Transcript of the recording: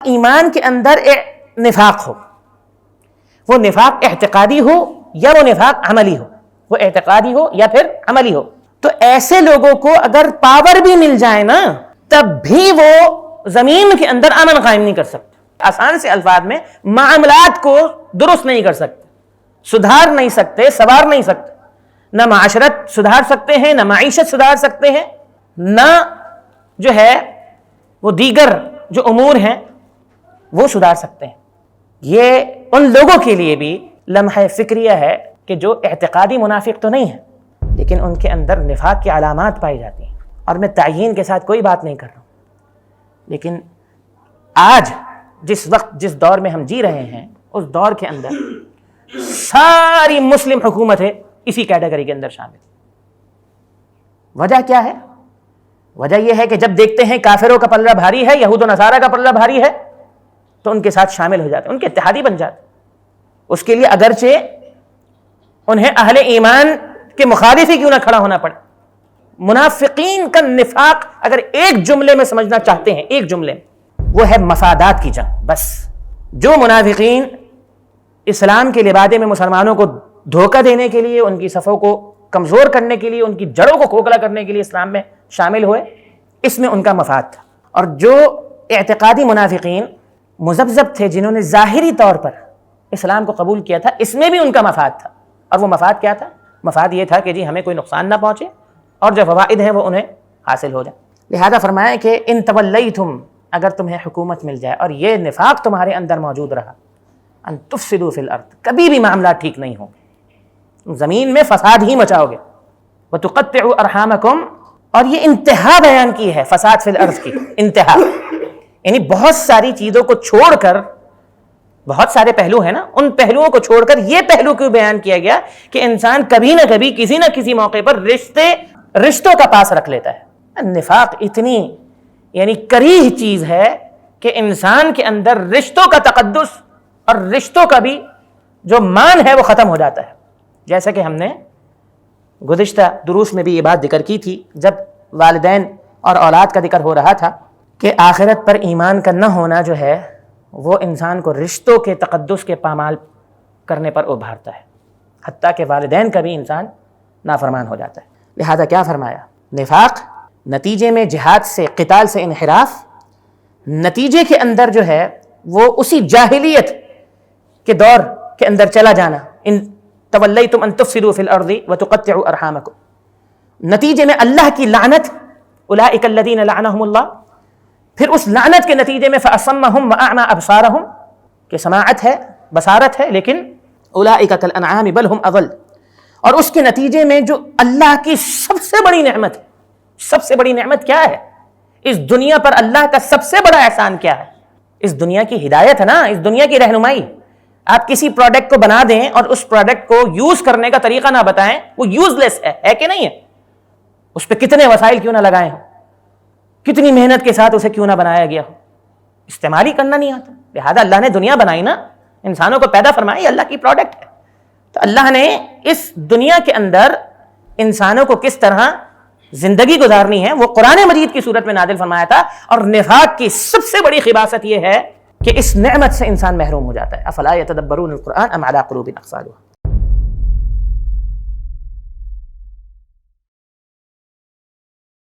ایمان کے اندر نفاق ہو، وہ نفاق اعتقادی ہو یا وہ نفاق عملی ہو، وہ اعتقادی ہو یا پھر عملی ہو، تو ایسے لوگوں کو اگر پاور بھی مل جائے نا تب بھی وہ زمین کے اندر امن قائم نہیں کر سکتے. آسان سے الفاظ میں معاملات کو درست نہیں کر سکتے، سدھار نہیں سکتے، سوار نہیں سکتے. نہ معاشرت سدھار سکتے ہیں، نہ معیشت سدھار سکتے ہیں، نہ جو ہے وہ دیگر جو امور ہیں وہ سدھار سکتے ہیں. یہ ان لوگوں کے لیے بھی لمحہ فکریہ ہے کہ جو اعتقادی منافق تو نہیں ہیں لیکن ان کے اندر نفاق کی علامات پائی جاتی ہیں. اور میں تعیین کے ساتھ کوئی بات نہیں کر رہا ہوں، لیکن آج جس وقت جس دور میں ہم جی رہے ہیں اس دور کے اندر ساری مسلم حکومتیں اسی کیٹیگری کے اندر شامل. وجہ کیا ہے؟ وجہ یہ ہے کہ جب دیکھتے ہیں کافروں کا پلہ بھاری ہے، یہود و نصارہ کا پلہ بھاری ہے، تو ان کے ساتھ شامل ہو جاتے ہیں، ان کے اتحادی بن جاتے ہیں. اس کے لیے اگرچہ انہیں اہل ایمان کے مخالف ہی کیوں نہ کھڑا ہونا پڑے. منافقین کا نفاق اگر ایک جملے میں سمجھنا چاہتے ہیں، ایک جملے میں، وہ ہے مفادات کی جنگ. بس جو منافقین اسلام کے لبادے میں مسلمانوں کو دھوکہ دینے کے لیے، ان کی صفوں کو کمزور کرنے کے لیے، ان کی جڑوں کو کھوکھلا کرنے کے لیے اسلام میں شامل ہوئے، اس میں ان کا مفاد تھا. اور جو اعتقادی منافقین مذبذب تھے، جنہوں نے ظاہری طور پر اسلام کو قبول کیا تھا، اس میں بھی ان کا مفاد تھا. اور وہ مفاد کیا تھا؟ مفاد یہ تھا کہ جی ہمیں کوئی نقصان نہ پہنچے اور جو فوائد ہیں وہ انہیں حاصل ہو جائے. لہذا فرمایا کہ ان تولیتم، اگر تمہیں حکومت مل جائے اور یہ نفاق تمہارے اندر موجود رہا، ان تفسدوا فی الارض، کبھی بھی معاملات ٹھیک نہیں ہوں گے، زمین میں فساد ہی مچاؤ گے. وتقطعوا ارحامکم، اور یہ انتہا بیان کی ہے فساد فی الارض کی، انتہا یعنی بہت ساری چیزوں کو چھوڑ کر، بہت سارے پہلو ہیں نا، ان پہلوؤں کو چھوڑ کر یہ پہلو کیوں بیان کیا گیا کہ انسان کبھی نہ کبھی کسی نہ کسی موقع پر رشتوں کا پاس رکھ لیتا ہے. نفاق اتنی یعنی کریہ چیز ہے کہ انسان کے اندر رشتوں کا تقدس اور رشتوں کا بھی جو مان ہے وہ ختم ہو جاتا ہے. جیسا کہ ہم نے گزشتہ دروس میں بھی یہ بات ذکر کی تھی جب والدین اور اولاد کا ذکر ہو رہا تھا کہ آخرت پر ایمان کا نہ ہونا جو ہے وہ انسان کو رشتوں کے تقدس کے پامال کرنے پر ابھارتا ہے، حتیٰ کہ والدین کا بھی انسان نافرمان ہو جاتا ہے. لہذا کیا فرمایا؟ نفاق نتیجے میں جہاد سے، قتال سے انحراف، نتیجے کے اندر جو ہے وہ اسی جاہلیت کے دور کے اندر چلا جانا. ان تولیتم ان تفسدوا فی الارض وتقطعوا ارحامکم، نتیجے میں اللہ کی لعنت، اولئک الذین لعنہم اللہ، پھر اس لعنت کے نتیجے میں فاصمہم واعمی ابصارہم، کہ سماعت ہے، بصارت ہے، لیکن اولئک کالانعام بل ہم اضل. اور اس کے نتیجے میں جو اللہ کی سب سے بڑی نعمت، سب سے بڑی نعمت کیا ہے اس دنیا پر؟ اللہ کا سب سے بڑا احسان کیا ہے؟ اس دنیا کی ہدایت ہے نا، اس دنیا کی رہنمائی. آپ کسی پروڈکٹ کو بنا دیں اور اس پروڈکٹ کو یوز کرنے کا طریقہ نہ بتائیں، وہ یوز لیس ہے کہ نہیں ہے؟ اس پہ کتنے وسائل کیوں نہ لگائے ہوں، کتنی محنت کے ساتھ اسے کیوں نہ بنایا گیا ہو، استعمال ہی کرنا نہیں آتا. لہذا اللہ نے دنیا بنائی نا، انسانوں کو پیدا فرمایا، یہ اللہ کی پروڈکٹ ہے. تو اللہ نے اس دنیا کے اندر انسانوں کو کس طرح زندگی گزارنی ہے وہ قرآن مجید کی صورت میں نازل فرمایا تھا. اور نفاق کی سب سے بڑی خباثت یہ ہے کہ اس نعمت سے انسان محروم ہو جاتا ہے. افلا یتدبرون القرآن ام علی قلوب اقفالها.